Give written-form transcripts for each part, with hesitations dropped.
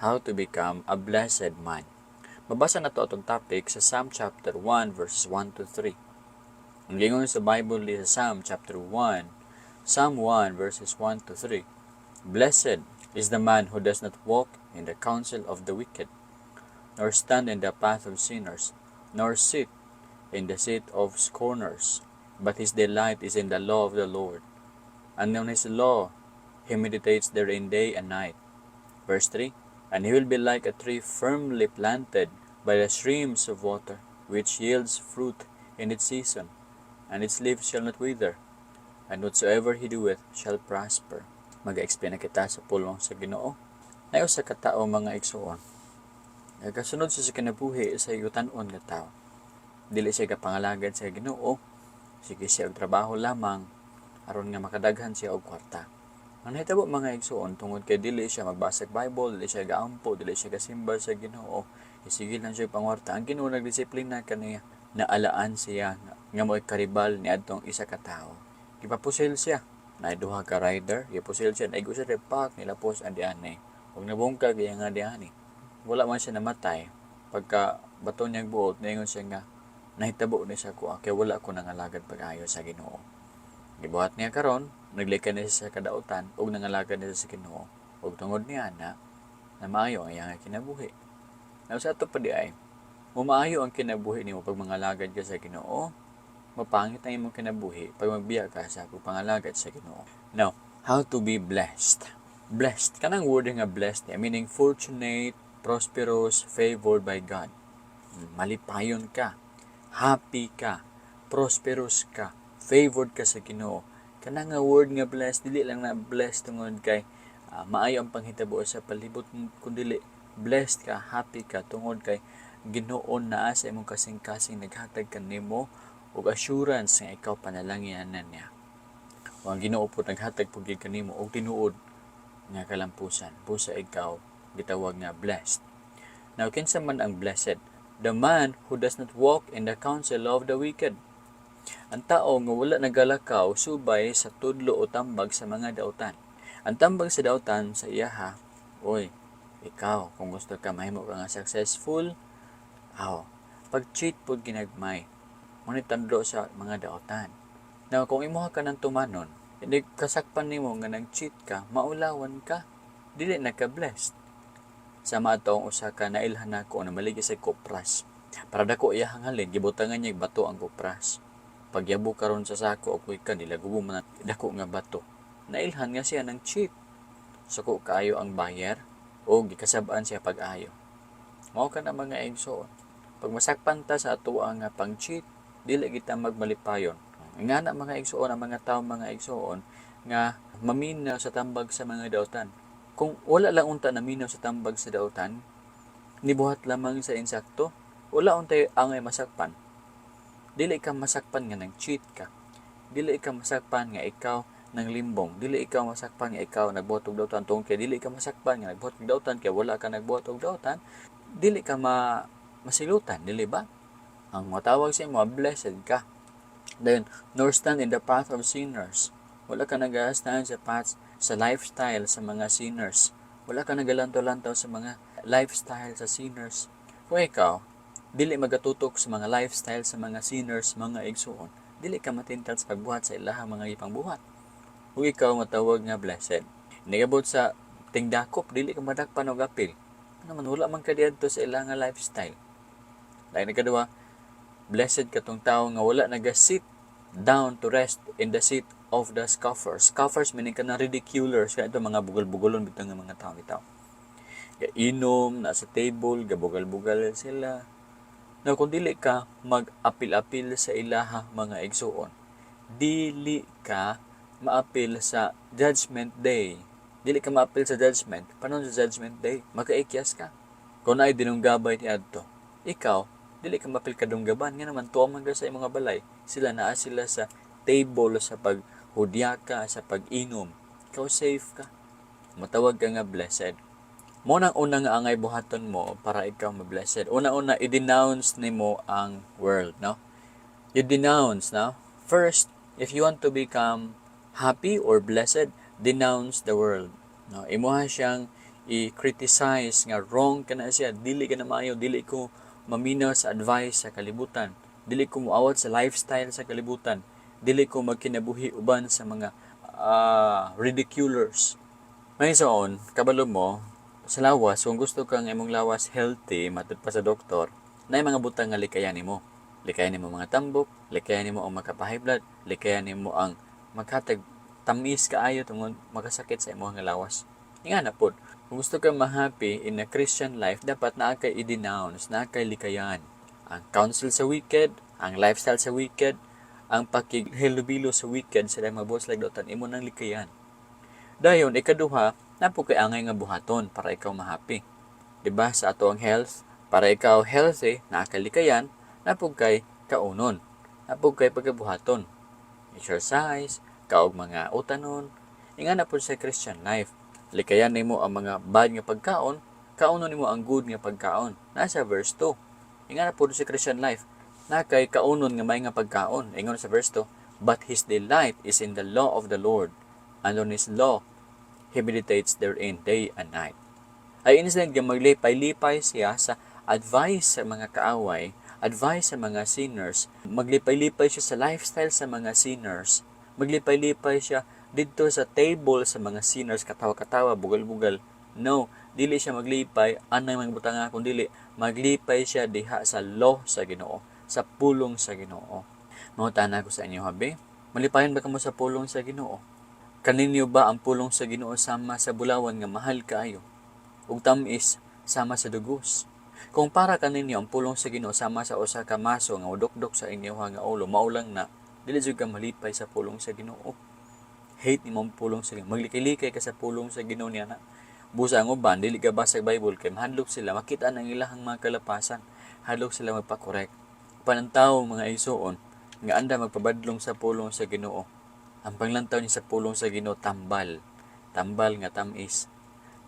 how to become a blessed man. Mabasa na to atong topic sa Psalm chapter 1 verses 1 to 3. Ang gingon sa Bible di sa Psalm chapter 1, Psalm 1 verses 1 to 3. Blessed is the man who does not walk in the counsel of the wicked, nor stand in the path of sinners, nor sit in the seat of scorners, but his delight is in the law of the Lord, and on his law he meditates therein day and night. Verse 3, and he will be like a tree firmly planted by the streams of water, which yields fruit in its season, and its leaves shall not wither, and whatsoever he doeth shall prosper. Mag-explain na kita sa pulong sa Ginoo. Nayo sa katao mga igsoon, nagasunod siya sa kinabuhi sa yutan-on nga tao. Dili siya kapangalagad sa Ginoo, sige siya og trabaho lamang aron nga makadaghan siya og kwarta. Ang nahitabo mga igsoon tungod kay dili siya magbasa Bible, dili siya gaampo, dili siya kasimba sa Ginoo, isigil lang siya pangwarta. Ang Ginoo nagdisiplina kaniya, naalaan siya nga mo'y karibal ni adtong isa ka tawo. Gipapusil siya, na duha ka rider, gipusil siya, naigo siya repak, nilapos ang diani. Huwag nabungka kaya nga diani. Wala man siya namatay. Pagka bato niyang buot, naingon siya nga, nahitabo ni siya ko, kaya wala ko nangalagad pag-ayo sa Ginoo. Gibuhat niya karon, naglikan niya sa kadautan, ug nangalagad niya sa Ginoo, ug tungod niya na maayo ang iyang kinabuhi. Now sa ato pa di ay, maayo ang kinabuhi nimo pag mangalagad ka sa Ginoo, mapangit ang imong kinabuhi pag magbiya ka sa pagpangalagad sa Ginoo. Now, how to be blessed? Blessed, kanang word nga blessed, meaning fortunate, prosperous, favored by God. Malipayon ka, happy ka, prosperous ka, favored ka sa Ginoo. Kanang nga word nga blessed, dili lang na blessed tungod kay maayo ang panghitabo sa palibot, kundi blessed ka, happy ka tungod kay Ginoo naa sa imong kasing-kasing naghatag kanimo og assurance nga ikaw panalangyanan niya. O ang Ginoo po naghatag pud kanimo og tinuod nga kalampusan. Busa ikaw gitawag nga blessed. Now kinsa man ang blessed? The man who does not walk in the counsel of the wicked. Ang tao nga wala nagalakaw subay sa tudlo o tambag sa mga dautan. Ang tambag sa dautan sa iyaha, oy, ikaw kung gusto ka mahimo ka nga successful, pag-cheat pud ginagmay. Ngunit tandro sa mga dautan. Now kung imuha ka ng tumanon, hindi kasakpan nimo nga nag-cheat ka, maulawan ka, dili na ka blessed. Sama atong usa ka nailhan nako na maligi sa kopras. Para dako iya hangalin, gibutangan niya bato ang kopras. Pagyabo karon sa sako og ka nilagubo man dako nga bato. Nailhan nga siya ng cheat. Sako kaayo ang bayar o gikasab-an siya pag-ayo. Mao ka na mga igsoon. Pag masakpan ta sa atuwa nga pang-cheat, dili kita magmalipayon. Nga na mga igsoon ang mga tawo mga igsoon nga maminaw sa tambag sa mga dautan. Kung wala lang unta naminaw sa tambag sa dautan, nibuhat lamang sa insakto, wala untay angay masakpan. Dili ka masakpan nga nang cheat ka. Dili ka masakpan nga ikaw nang limbong. Dili ikaw masakpan nga ikaw nagbuhat og dautan tungod kay dili ka masakpan nga nagbuhat og dautan kay wala ka nagbuhat og dautan. Dili ka masilutan, dili ba? Ang matawag sa imo blessed ka. Then, nor stand in the path of sinners. Wala ka nagastahan sa path sa lifestyle sa mga sinners. Wala ka nagalantaw-lantaw sa mga lifestyle sa sinners. Kung ikaw dili magatutok sa mga lifestyle sa mga sinners, mga igsoon, dili ka matintal sa pagbuhat sa ilahang mga ipangbuhat. Kung ikaw matawag nga blessed, nagabot sa tingdakop, dili ka madakpan og apil. Naman wala man ka diadto sa ilahang lifestyle. Lain na kadua, blessed katong tawo nga wala nagasit down to rest in the seat of the scoffers. Scoffers meaning ka na ridiculers, kaya ito mga bugol-bugolon bitang mga tao bitaw. Inom na sa table, gabugal-bugal sila. Na kung dili ka mag-apil-apil sa ilaha mga igsoon, dili ka maapil sa judgment day. Dili ka maapil sa judgment. Paano sa judgment day? Magkaikyas ka. Kung ay dinunggabay ni adto, ikaw, dili ka maapil kadunggaban. Nga naman, tuwa man ka sa imong balay. Sila naa sila sa table, sa paghudya ka, sa pag-inom. Ikaw safe ka. Matawag ka nga blessed. Munang unang nga angay buhaton mo para ikaw ma-blessed. Una-una, i-denounce nimo ang world, no? You denounce, no? First, if you want to become happy or blessed, denounce the world. No? Imuha siyang i-criticize nga wrong ka na siya, dili ka na maayo, dili ko maminaw sa advice sa kalibutan, dili ko muawat sa lifestyle sa kalibutan, dili ko magkinabuhi uban sa mga ridiculers. May soon, kabalo mo, sa lawas, kung gusto kang imong lawas healthy, matod pa sa doktor, na mga butang nga likayan nimo. Likayan nimo mga tambok, likayan nimo ang makapahay blood, likayan nimo ang maghatag tamis kaayo tungod makasakit sa imong nga lawas. Nga na pod, kung gusto kang ma-happy in a Christian life, dapat naa kay i-denounce, naa kay likayan ang counsel sa wicked, ang lifestyle sa wicked, ang pakighilubilo sa wicked, sila mabuhos like dotan, imo nang likayan. Dayon, ikaduha, napo kay angay nga buhaton para ikaw ma-happy. Diba? Sa ato ang health, para ikaw healthy, naa kay likayan, napo kay kaunon, napo kay pagkabuhaton. Exercise, kaog mga utanon, inga na po sa Christian life. Likayan nimo ang mga bad nga pagkaon, kaunon nimo ang good nga pagkaon. Nasa verse 2. Inga na po sa Christian life. Na kay kaunon nga may nga pagkaon. Ingon sa verse 2, but his delight is in the law of the Lord, and on his law he meditates therein day and night. Ay instead nga maglipay-lipay siya sa advice sa mga kaaway, advice sa mga sinners, maglipay-lipay siya sa lifestyle sa mga sinners, maglipay-lipay siya dito sa table sa mga sinners, katawa-katawa, bugal-bugal. No, dili siya maglipay anay mga butanga, kundi maglipay siya diha sa law sa Ginoo, sa pulong sa Ginoo. Mangutana ko sa inyo, habi, malipayon ba kamo sa pulong sa Ginoo? Kaninyo ba ang pulong sa Ginoo sama sa bulawan nga mahal kaayo? Ug tamis sama sa dugos? Kung para kaninyo ang pulong sa Ginoo sama sa usa ka maso nga udok-dok sa inyo nga ulo, maulang na dili jud ka malipay sa pulong sa Ginoo. Hate ni mong pulong sa Ginoo. Maglikay-likay ka sa pulong sa Ginoo niya na. Busa ang uban, dili ka basa Bible kay mahadlok sila, makita ang ilahang mga kalapasan. Hadlok sila magpa-correct. Panantaw mga igsoon nga anda magpabadlong sa pulong sa Ginoo. Ang panglantaw niya sa pulong sa Ginoo tambal. Tambal nga tamis.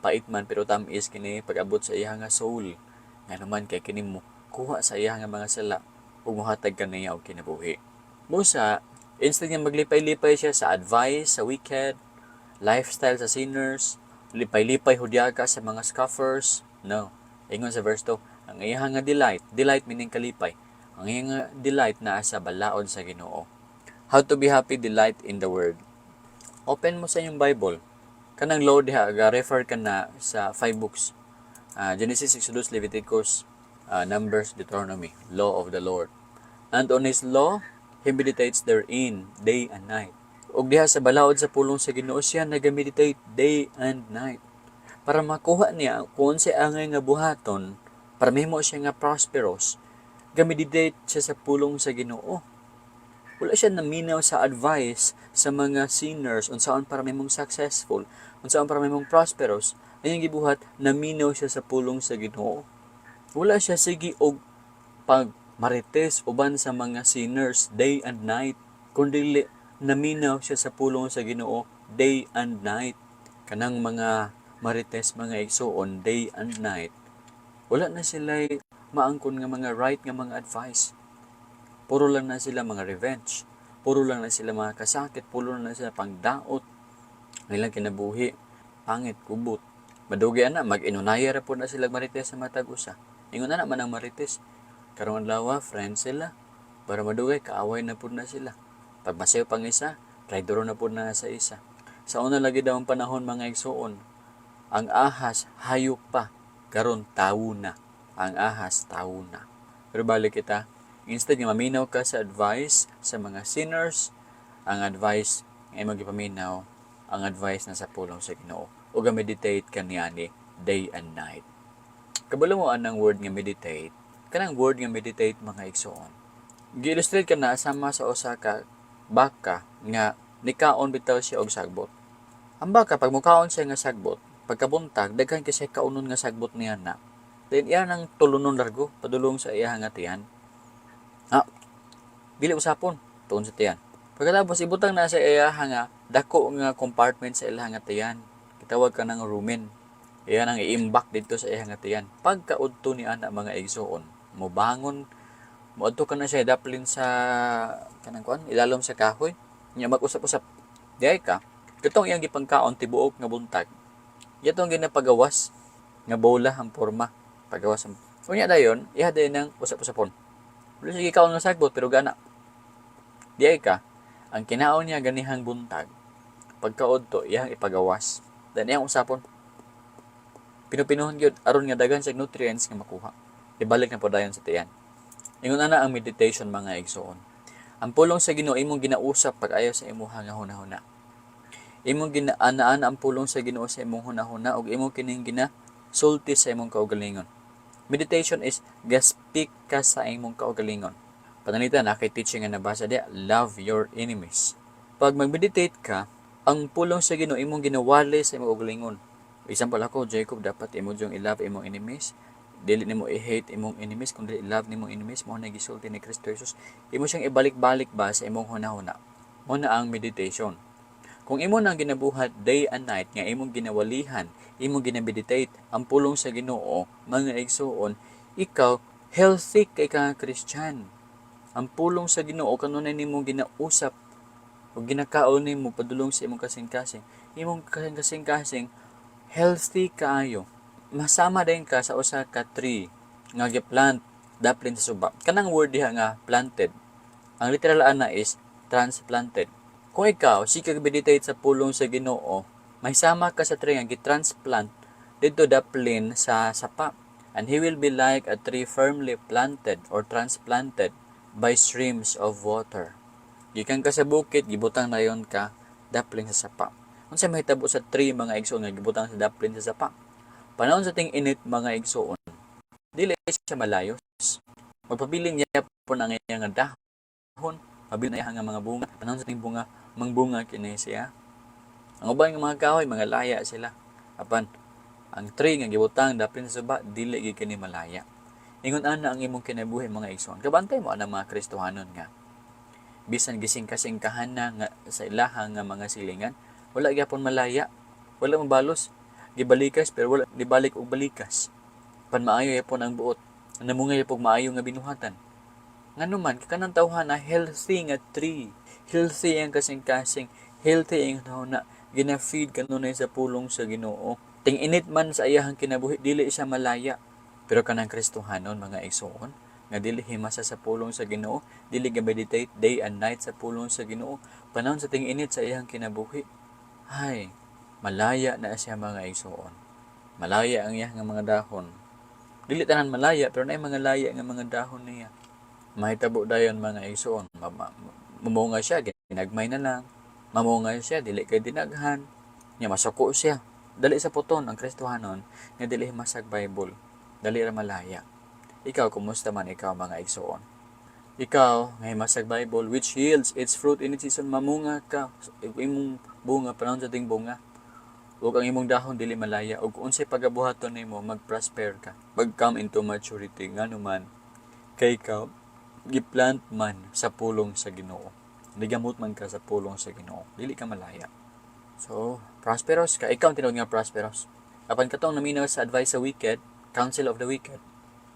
Pait man pero tamis kini pag-abot sa iya nga soul. Nga naman kay kini mo kuha sa iya nga mga sala ug mohatag kaniya og kinabuhi. Busa, instead nga maglipay-lipay siya sa advice sa wicked, lifestyle sa sinners, lipay-lipay hudyaga sa mga scoffers. No. Ingon sa verse 2, ang iyang nga delight meaning kalipay. Ang iyang nga delight naa sa balaod sa Ginoo. How to be happy, delight in the word. Open mo sa inyong Bible. Kanang law diha, refer ka na sa 5 books. Genesis, Exodus, Leviticus, Numbers, Deuteronomy, law of the Lord. And on his law, he meditates therein day and night. Ug diha sa balaod sa pulong sa Ginoo siya nagameditate day and night. Para makuha niya kung sa angay nga buhaton, para mahimo siya nga prosperous, gameditate siya sa pulong sa Ginoo. Wala siya naminaw sa advice sa mga sinners unsaon para mahimong successful, unsaon para mahimong prosperous. Ayang gibuhat, naminaw siya sa pulong sa Ginoo. Wala siya sige og pagmarites uban sa mga sinners day and night, kundi naminaw siya sa pulong sa Ginoo day and night. Kanang mga marites, mga igsoon, day and night, wala na sila maangkon nga mga right nga mga advice. Puro lang na sila mga revenge. Puro lang na sila mga kasakit. Puro lang na sila pangdaot. Nilang kinabuhi. Pangit, kubot. Madugi na, mag-inunaya ra po na sila marites sa matag usa. Ingon na naman ang marites. Karong adlaw, friends sila. Para madugay, kaaway na po na sila. Pag masayo pang isa, traidoro na po na sa isa. Sa una lagi daw ang panahon mga igsoon, ang ahas hayop pa, karon tawo na. Ang ahas tawo na. Pero balik kita, instead nga maminaw ka sa advice sa mga sinners, ang advice ay magipaminaw, ang advice na sa pulong sa Ginoo. O meditate ka niani day and night. Kabalo mo anang word nga meditate, kanang word nga meditate mga igsoon. Gi-illustrate ka na sama sa usa ka baka nga nikaon bitaw siya og sagbot. Ang baka pag mukaon siya nga sagbot, pagkabuntag daghan kasi kaunon nga sagbot niya na. Then iya nang tulunon largo padulong sa iya nga tiyan. Dili usapon tuon sa tiyan. Pagkatapos ibutang na sa iya nga dako nga compartment sa iya nga tiyan. Gitawag ka ng rumen. Iya nang iimbak dito sa iya nga tiyan. Pagkaudto ni ana mga igsoon, mobangon, moadto ka na siya daplin sa kanang kuan, ilalom sa kahoy. Nya mag-usap-usap. Diay ka, katong iyang gipangkaon tibuok nga buntag. Yatong ginapagawas nga bola ang porma. Pagawas ang unya dayon, iha dayon ng usap-usapon. Wala sige kaon nga sagbot pero gana. Di ay ka ang kinaon niya ganihang buntag. Pagkaod to iyang ipagawas. Dan iyang usapon. Pinupinuhon gyud aron nga daghan sa nutrients nga makuha. Ibalik na po dayon sa tiyan. Ingon ana ang meditation mga igsoon. Ang pulong sa Ginoo imong ginausap pag-ayo sa imuha nga hunahuna. Imong ginaanaan ang pulong sa Ginoo sa imong hunahuna ug imong kining sulti sa imong kaugalingon. Meditation is gaspik ka sa imong kaugalingon. Panalitan na kay teaching nga nabasa diya, love your enemies. Pag mag-meditate ka, ang pulong sa Ginoo imong ginawali sa imong kaugalingon. Example ako, Jacob, dapat imo jung i-love imong enemies. Dili nimo i-hate imong enemies, kundi i-love nimong enemies. Mao na gisulti ni Kristo Jesus. Imo siyang ibalik-balik ba sa imong hunahuna. Mao na ang meditation. Kung imo nang ginabuhat day and night nga imong ginawalihan, imong ginameditate ang pulong sa Ginoo, mga igsoon, ikaw healthy kay ka Christian. Ang pulong sa Ginoo kanunay nimo ginausap o ginakaon nimo padulong sa imong kasing-kasing. Imong kasing-kasing healthy kaayo. Masama din ka sa usa ka tree nga giplant daplin sa suba. Kanang word diha nga planted. Ang literal ana is transplanted. Kung ikaw, sikag meditate sa pulong sa Ginoo, may sama ka sa tree nga gitransplant dito daplin sa sapa. And he will be like a tree firmly planted or transplanted by streams of water. Gikan ka sa bukid, gibutang na yon ka daplin sa sapa. Unsa mahitabo sa tree mga igsoon nga gibutang sa daplin sa sapa? Panahon sa ting init mga igsoon, dili siya malayos. Magpabiling niya po ang iyang dahon, mabiling na nga mga bunga. Panahon sa ting bunga, mangbunga kini siya. Ang ubang mga kahoy, mga laya sila. Apan ang tree nga gibutang daplin sa suba, dili gyud kini malaya. Ingon ana ang imong kinabuhi mga igsoon. Kabantay mo ana mga Kristohanon nga bisan gising-kasingkahan na nga sa ilahang nga mga silingan, wala gyapon malaya, wala mabalos, gibalikas pero wala dibalik og balikas. Pan maayo yapon ang buot, namungay pog maayo nga binuhatan. Nganuman kanang tawhan na healthy nga tree, healthy ang kasing-kasing, healthy ang tawna, gina-feed kanunay sa pulong sa Ginoo. Ting init man sa iyahang kinabuhi, dili siya malaya. Pero kanang Kristohanon mga igsoon, nga dili himasa sa pulong sa Ginoo, dili ga-meditate day and night sa pulong sa Ginoo, panahon sa ting init sa iyang kinabuhi, hay, malaya na siya mga igsoon. Malaya ang iyang mga dahon. Dili tanan malaya, pero naay mga laya nga mga dahon niya. Mahitabo dayon mga igsoon, mamunga siya, ginagmay na lang. Mamunga siya, dili kay dinaghan. Nya masuko siya. Dali sa puton ang Kristohanon, nga dili himasag Bible. Dali ra malaya. Ikaw, kumusta man ikaw mga igsoon? Ikaw, nga himasag Bible, which yields its fruit in its season, mamunga ka. Imong bunga, panahon sa ting bunga. Ug ang imong dahon, dili malaya. Ug unsay pagabuhaton nimo, mag-prosper ka. Mag-come into maturity. Nganuman, kay ikaw, giplant man sa pulong sa Ginoo. Ligamot man ka sa pulong sa Ginoo. Dili ka malaya. So, prosperous ka. Ikaw ang tinawag nga prosperous. Apan katong naminaw sa advice sa wicked, counsel of the wicked,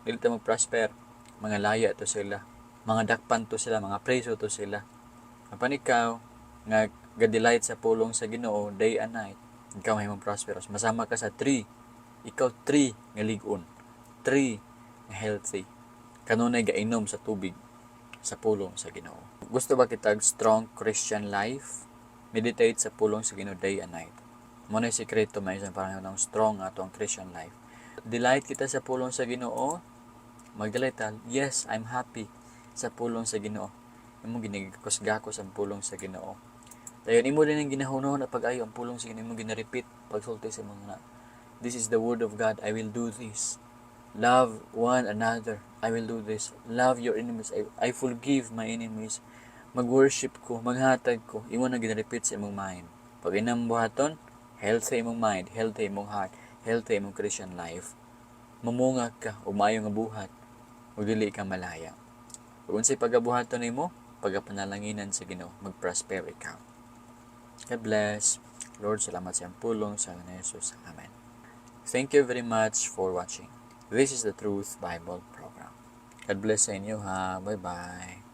dili ta mag-prosper. Mga laya to sila. Mga dakpan to sila. Mga preso to sila. Apan ikaw, nga ga-delight sa pulong sa Ginoo day and night, ikaw may mong prosperous. Masama ka sa tree. Ikaw tree nga ligon. Tree nga healthy. Kanunay gainom sa tubig sa pulong sa Ginoo. Gusto ba kitag strong Christian life? Meditate sa pulong sa Ginoo day and night. Mo na sikreto may isang parang ng strong atong Christian life. Delight kita sa pulong sa Ginoo. Mag-delight ta. Yes, I'm happy sa pulong sa Ginoo. Imo ginigakos-gakos ang pulong sa Ginoo. Dayon imo din ang ginahunahon na pag-ayo ang pulong sa Ginoo, imo gina-repeat pagsulti sa mga this is the word of God. I will do this. Love one another. I will do this. Love your enemies. I forgive my enemies. Mag-worship ko, maghatag ko. Imo na gina-repeat sa imong mind. Pag inang buhaton, healthy imong mind, healthy imong heart, healthy imong Christian life. Mamunga ka o maayo nga buhat o dili ka malaya. Kung unsay pagabuhaton nimo, pagapanalaginan sa Ginoo, mag-prosper ikaw. God bless. Lord, salamat sa iyang pulong sa ngalan ni Jesus. Amen. Thank you very much for watching. This is the Truth Bible Program. God bless sa inyo ha. Bye-bye.